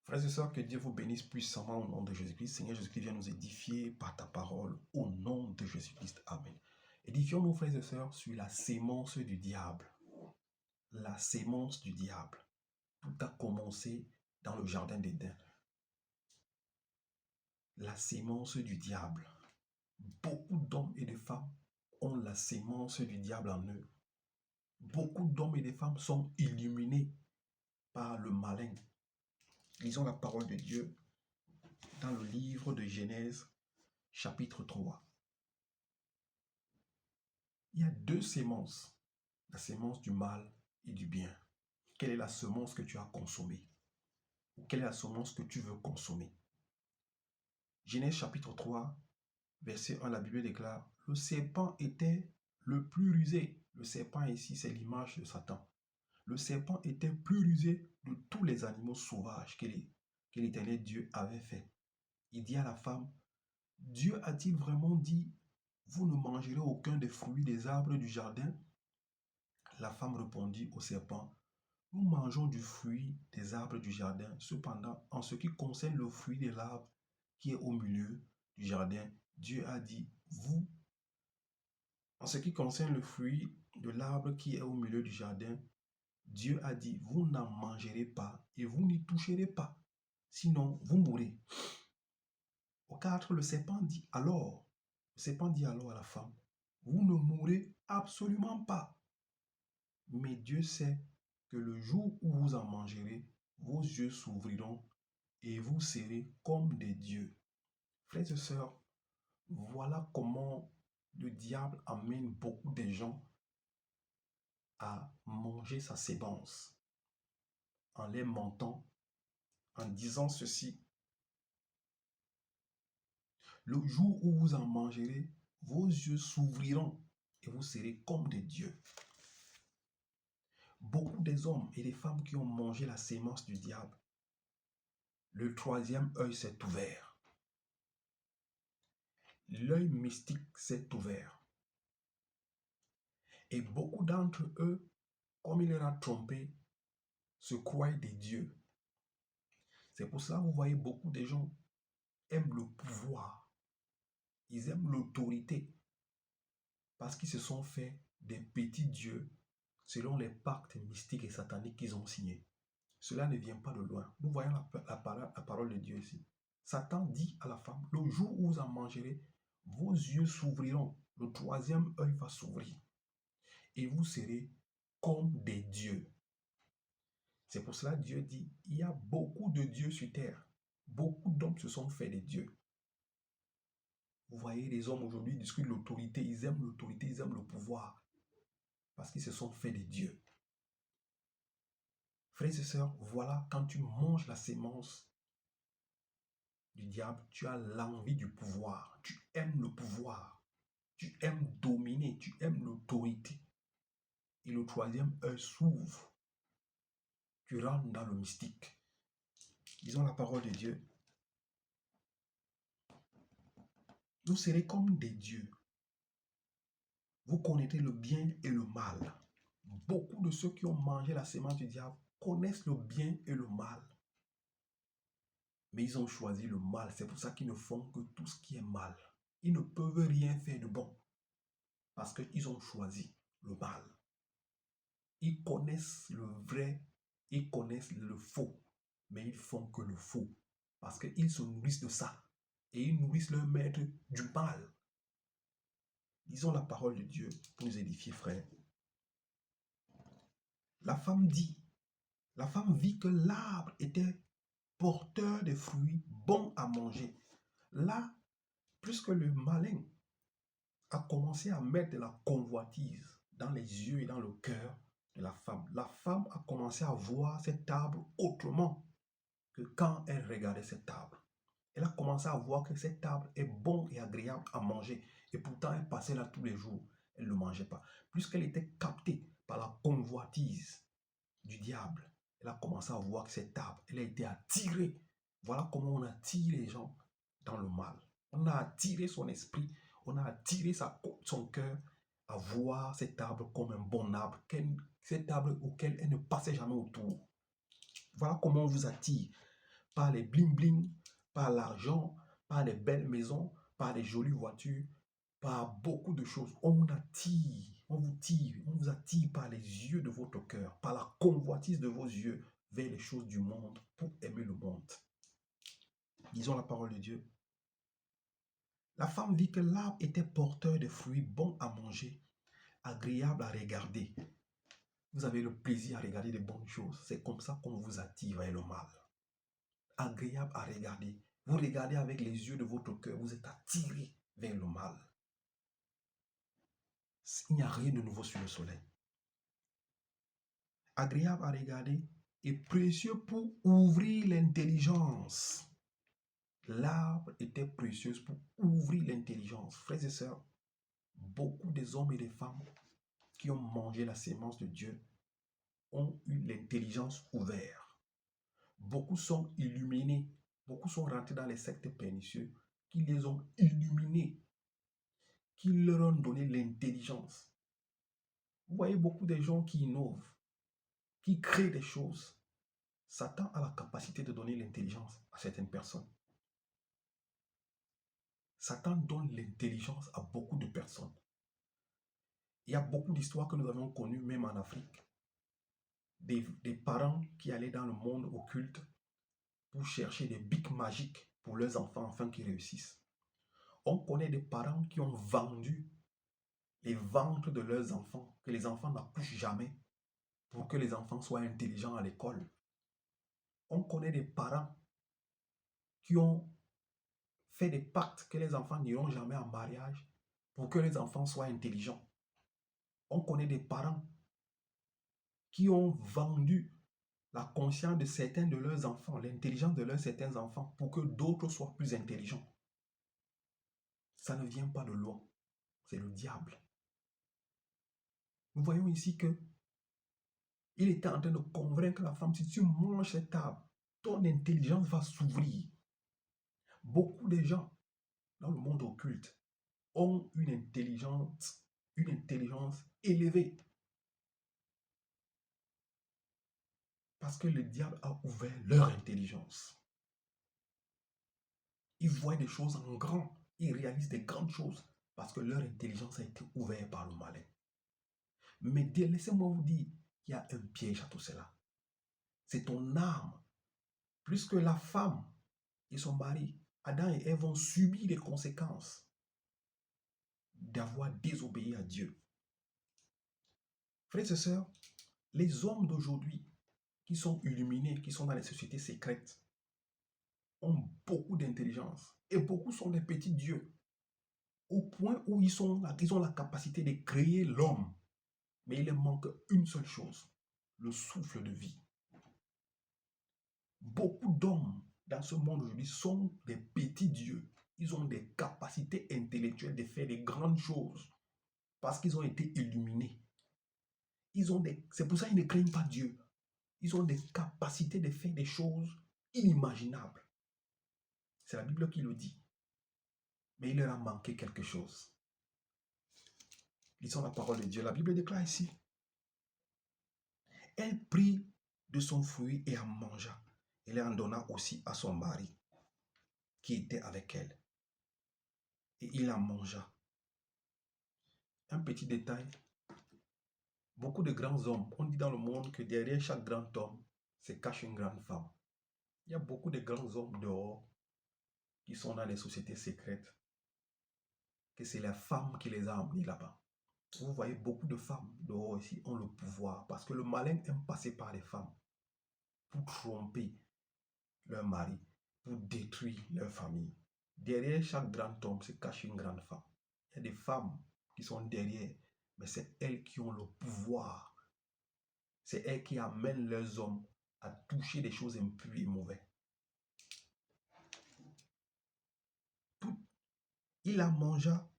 Frères et sœurs, que Dieu vous bénisse puissamment au nom de Jésus-Christ. Seigneur Jésus-Christ, viens nous édifier par ta parole au nom de Jésus-Christ. Amen. Édifions-nous, frères et sœurs, sur la sémence du diable. La sémence du diable. Tout a commencé dans le jardin d'Éden. La sémence du diable. Beaucoup d'hommes et de femmes ont la sémence du diable en eux. Beaucoup d'hommes et de femmes sont illuminés par le malin. Lisons la parole de Dieu dans le livre de Genèse, chapitre 3. Il y a deux sémences, la sémence du mal et du bien. Quelle est la semence que tu as consommée? Ou quelle est la semence que tu veux consommer? Genèse chapitre 3, verset 1, la Bible déclare, le serpent était le plus rusé. Le serpent ici, c'est l'image de Satan. Le serpent était plus rusé de tous les animaux sauvages que l'Éternel Dieu avait fait. Il dit à la femme, Dieu a-t-il vraiment dit, vous ne mangerez aucun des fruits des arbres du jardin? La femme répondit au serpent, nous mangeons du fruit des arbres du jardin. Cependant, en ce qui concerne le fruit de l'arbre qui est au milieu du jardin, Dieu a dit, en ce qui concerne le fruit de l'arbre qui est au milieu du jardin, Dieu a dit, vous n'en mangerez pas et vous n'y toucherez pas, sinon vous mourrez. Au 4, le serpent dit alors à la femme, vous ne mourrez absolument pas. Mais Dieu sait que le jour où vous en mangerez, vos yeux s'ouvriront et vous serez comme des dieux. Frères et sœurs, voilà comment le diable amène beaucoup de gens à manger sa sémence en les mentant, en disant ceci. Le jour où vous en mangerez, vos yeux s'ouvriront et vous serez comme des dieux. Beaucoup des hommes et des femmes qui ont mangé la sémence du diable, le troisième œil s'est ouvert. L'œil mystique s'est ouvert. Et beaucoup d'entre eux, comme il leur a trompé, se croient des dieux. C'est pour ça que vous voyez beaucoup de gens aiment le pouvoir. Ils aiment l'autorité. Parce qu'ils se sont fait des petits dieux selon les pactes mystiques et sataniques qu'ils ont signés. Cela ne vient pas de loin. Nous voyons la parole de Dieu ici. Satan dit à la femme, le jour où vous en mangerez, vos yeux s'ouvriront. Le troisième œil va s'ouvrir. Et vous serez comme des dieux. C'est pour cela que Dieu dit, il y a beaucoup de dieux sur terre. Beaucoup d'hommes se sont faits des dieux. Vous voyez, les hommes aujourd'hui discutent l'autorité, ils aiment l'autorité, ils aiment le pouvoir. Parce qu'ils se sont faits des dieux. Frères et sœurs, voilà, quand tu manges la sémence du diable, tu as l'envie du pouvoir. Tu aimes le pouvoir. Tu aimes dominer, tu aimes l'autorité. Et le troisième œil s'ouvre. Tu rentres dans le mystique. Disons la parole de Dieu. Vous serez comme des dieux. Vous connaîtrez le bien et le mal. Beaucoup de ceux qui ont mangé la sémence du diable connaissent le bien et le mal. Mais ils ont choisi le mal. C'est pour ça qu'ils ne font que tout ce qui est mal. Ils ne peuvent rien faire de bon. Parce qu'ils ont choisi le mal. Ils connaissent le vrai, ils connaissent le faux. Mais ils font que le faux. Parce qu'ils se nourrissent de ça. Et ils nourrissent leur maître du mal. Lisons la parole de Dieu pour nous édifier, frères. La femme vit que l'arbre était porteur de fruits bons à manger. Là, plus que le malin a commencé à mettre de la convoitise dans les yeux et dans le cœur de la femme a commencé à voir cet arbre autrement que quand elle regardait cet arbre. Elle a commencé à voir que cet arbre est bon et agréable à manger. Et pourtant, elle passait là tous les jours. Elle ne le mangeait pas. Puisqu'elle était captée par la convoitise du diable, elle a commencé à voir que cet arbre, elle a été attirée. Voilà comment on attire les gens dans le mal. On a attiré son esprit, on a attiré son cœur à voir cet arbre comme un bon arbre, cet arbre auquel elle ne passait jamais autour. Voilà comment on vous attire. par les bling-bling, par l'argent, par les belles maisons, par les jolies voitures, par beaucoup de choses. On vous attire par les yeux de votre cœur, par la convoitise de vos yeux vers les choses du monde pour aimer le monde. Disons la parole de Dieu. La femme dit que l'arbre était porteur de fruits bons à manger, agréables à regarder. Vous avez le plaisir à regarder les bonnes choses. C'est comme ça qu'on vous attire vers le mal. Agréable à regarder. Vous regardez avec les yeux de votre cœur, vous êtes attiré vers le mal. Il n'y a rien de nouveau sur le soleil. Agréable à regarder et précieux pour ouvrir l'intelligence. L'arbre était précieux pour ouvrir l'intelligence. Frères et sœurs, beaucoup des hommes et des femmes qui ont mangé la sémence de Dieu ont eu l'intelligence ouverte. Beaucoup sont illuminés. Beaucoup sont rentrés dans les sectes pernicieux qui les ont illuminés, qui leur ont donné l'intelligence. Vous voyez beaucoup de gens qui innovent, qui créent des choses. Satan a la capacité de donner l'intelligence à certaines personnes. Satan donne l'intelligence à beaucoup de personnes. Il y a beaucoup d'histoires que nous avons connues, même en Afrique. Des parents qui allaient dans le monde occulte pour chercher des bics magiques pour leurs enfants afin qu'ils réussissent. On connaît des parents qui ont vendu les ventres de leurs enfants, que les enfants n'accouchent jamais, pour que les enfants soient intelligents à l'école. On connaît des parents qui ont fait des pactes que les enfants n'iront jamais en mariage pour que les enfants soient intelligents. On connaît des parents qui ont vendu la conscience de certains de leurs enfants, l'intelligence de certains enfants, pour que d'autres soient plus intelligents. Ça ne vient pas de loin, c'est le diable. Nous voyons ici que il était en train de convaincre la femme, si tu manges cet arbre, ton intelligence va s'ouvrir. Beaucoup de gens dans le monde occulte ont une intelligence élevée. Parce que le diable a ouvert leur intelligence. Ils voient des choses en grand. Ils réalisent des grandes choses parce que leur intelligence a été ouverte par le malin. Mais laissez-moi vous dire qu'il y a un piège à tout cela. C'est ton âme. Plus que la femme et son mari, Adam et Ève vont subir les conséquences d'avoir désobéi à Dieu. Frères et sœurs, les hommes d'aujourd'hui qui sont illuminés, qui sont dans les sociétés secrètes, ont beaucoup d'intelligence. Et beaucoup sont des petits dieux. Au point où ils ont la capacité de créer l'homme. Mais il leur manque une seule chose, le souffle de vie. Beaucoup d'hommes dans ce monde aujourd'hui sont des petits dieux. Ils ont des capacités intellectuelles de faire des grandes choses parce qu'ils ont été illuminés. C'est pour ça qu'ils ne craignent pas Dieu. Ils ont des capacités de faire des choses inimaginables. C'est la Bible qui le dit. Mais il leur a manqué quelque chose. Lisons la parole de Dieu. La Bible déclare ici. Elle prit de son fruit et en mangea. Elle en donna aussi à son mari qui était avec elle. Et il en mangea. Un petit détail. Beaucoup de grands hommes, on dit dans le monde que derrière chaque grand homme se cache une grande femme. Il y a beaucoup de grands hommes dehors qui sont dans les sociétés secrètes, que c'est la femme qui les a amenés là-bas. Vous voyez, beaucoup de femmes dehors ici ont le pouvoir parce que le malin aime passer par les femmes pour tromper leur mari, pour détruire leur famille. Derrière chaque grand homme se cache une grande femme. Il y a des femmes qui sont derrière, mais c'est elles qui ont le pouvoir. C'est elles qui amènent leurs hommes à toucher des choses impures et mauvaises. Il en mangea,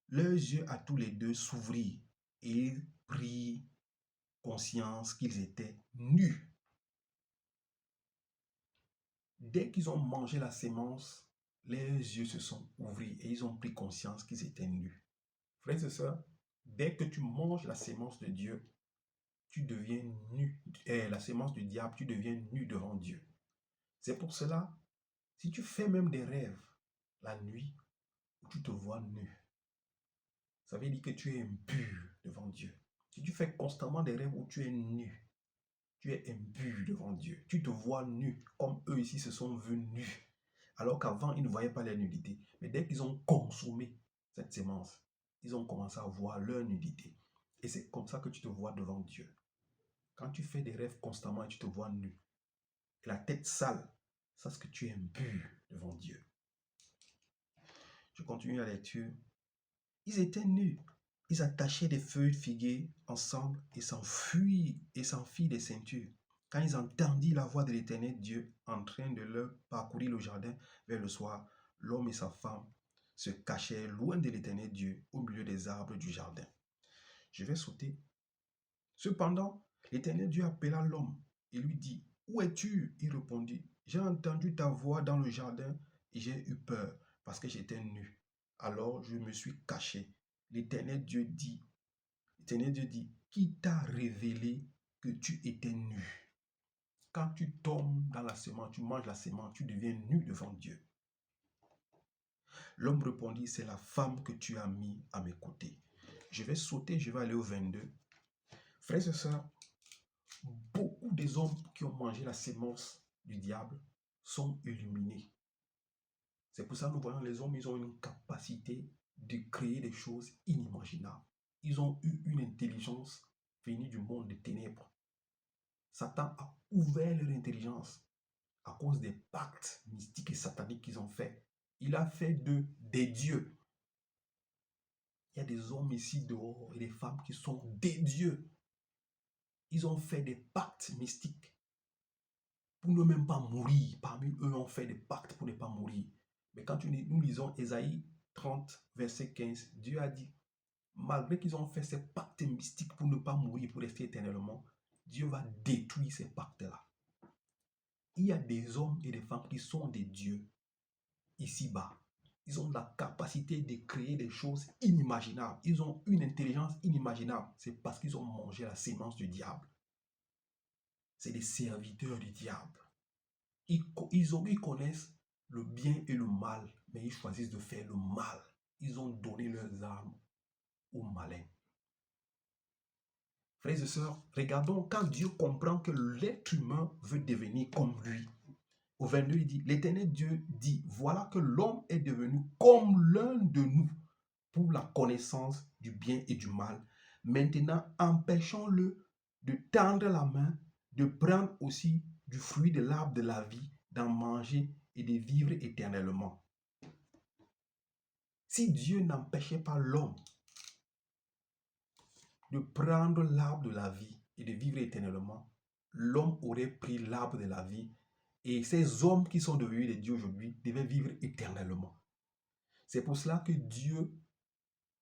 leurs yeux à tous les deux s'ouvrirent et ils prirent conscience qu'ils étaient nus. Dès qu'ils ont mangé la sémence, leurs yeux se sont ouverts et ils ont pris conscience qu'ils étaient nus. Frères et sœurs, dès que tu manges la sémence de Dieu, tu deviens nu. La sémence du diable, tu deviens nu devant Dieu. C'est pour cela, si tu fais même des rêves la nuit où tu te vois nu, ça veut dire que tu es impur devant Dieu. Si tu fais constamment des rêves où tu es nu, tu es impur devant Dieu. Tu te vois nu, comme eux ici se sont vus nus. Alors qu'avant, ils ne voyaient pas leur nudité. Mais dès qu'ils ont consommé cette sémence, ils ont commencé à voir leur nudité. Et c'est comme ça que tu te vois devant Dieu. Quand tu fais des rêves constamment et tu te vois nu, la tête sale, sache que tu es impur devant Dieu. Je continue la lecture. Ils étaient nus. Ils attachaient des feuilles de figuier ensemble et s'enfuient des ceintures. Quand ils entendirent la voix de l'Éternel Dieu en train de leur parcourir le jardin vers le soir, l'homme et sa femme se cachèrent loin de l'Éternel Dieu au milieu des arbres du jardin. Je vais sauter. Cependant, l'Éternel Dieu appela l'homme et lui dit, « Où es-tu » Il répondit, « J'ai entendu ta voix dans le jardin et j'ai eu peur parce que j'étais nu. Alors je me suis caché. » L'Éternel Dieu dit, qui t'a révélé que tu étais nu? Quand tu tombes dans la sémence, tu manges la sémence, tu deviens nu devant Dieu. L'homme répondit, c'est la femme que tu as mis à mes côtés. Je vais sauter, je vais aller au 22. Frères et sœurs, beaucoup des hommes qui ont mangé la sémence du diable sont illuminés. C'est pour ça que nous voyons les hommes, ils ont une capacité de créer des choses inimaginables. Ils ont eu une intelligence venue du monde des ténèbres. Satan a ouvert leur intelligence à cause des pactes mystiques et sataniques qu'ils ont faits. Il a fait d'eux des dieux. Il y a des hommes ici dehors et des femmes qui sont des dieux. Ils ont fait des pactes mystiques pour ne même pas mourir. Parmi eux, ont fait des pactes pour ne pas mourir. Mais quand nous lisons Ésaïe 30, verset 15, Dieu a dit, malgré qu'ils ont fait ces pactes mystiques pour ne pas mourir, pour rester éternellement, Dieu va détruire ces pactes-là. Il y a des hommes et des femmes qui sont des dieux ici-bas. Ils ont la capacité de créer des choses inimaginables. Ils ont une intelligence inimaginable. C'est parce qu'ils ont mangé la sémence du diable. C'est des serviteurs du diable. Ils connaissent le bien et le mal, mais ils choisissent de faire le mal. Ils ont donné leurs armes au malin. Frères et sœurs, regardons quand Dieu comprend que l'être humain veut devenir comme lui. Au 22, il dit, l'Éternel Dieu dit, voilà que l'homme est devenu comme l'un de nous pour la connaissance du bien et du mal. Maintenant, empêchons-le de tendre la main, de prendre aussi du fruit de l'arbre de la vie, d'en manger et de vivre éternellement. Si Dieu n'empêchait pas l'homme de prendre l'arbre de la vie et de vivre éternellement, l'homme aurait pris l'arbre de la vie et ces hommes qui sont devenus des dieux aujourd'hui devaient vivre éternellement. C'est pour cela que Dieu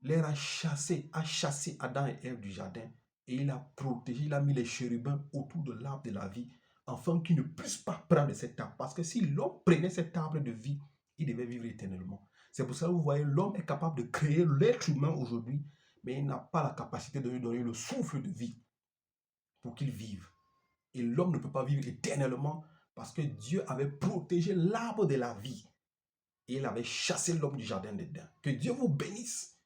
leur a chassé Adam et Ève du jardin et il a protégé, il a mis les chérubins autour de l'arbre de la vie afin qu'ils ne puissent pas prendre cet arbre. Parce que si l'homme prenait cet arbre de vie, il devait vivre éternellement. C'est pour ça que vous voyez, l'homme est capable de créer l'être humain aujourd'hui, mais il n'a pas la capacité de lui donner le souffle de vie pour qu'il vive. Et l'homme ne peut pas vivre éternellement parce que Dieu avait protégé l'arbre de la vie et il avait chassé l'homme du jardin d'Éden. Que Dieu vous bénisse.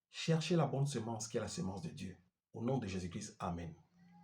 Cherchez la bonne semence qui est la semence de Dieu. Au nom de Jésus-Christ, Amen.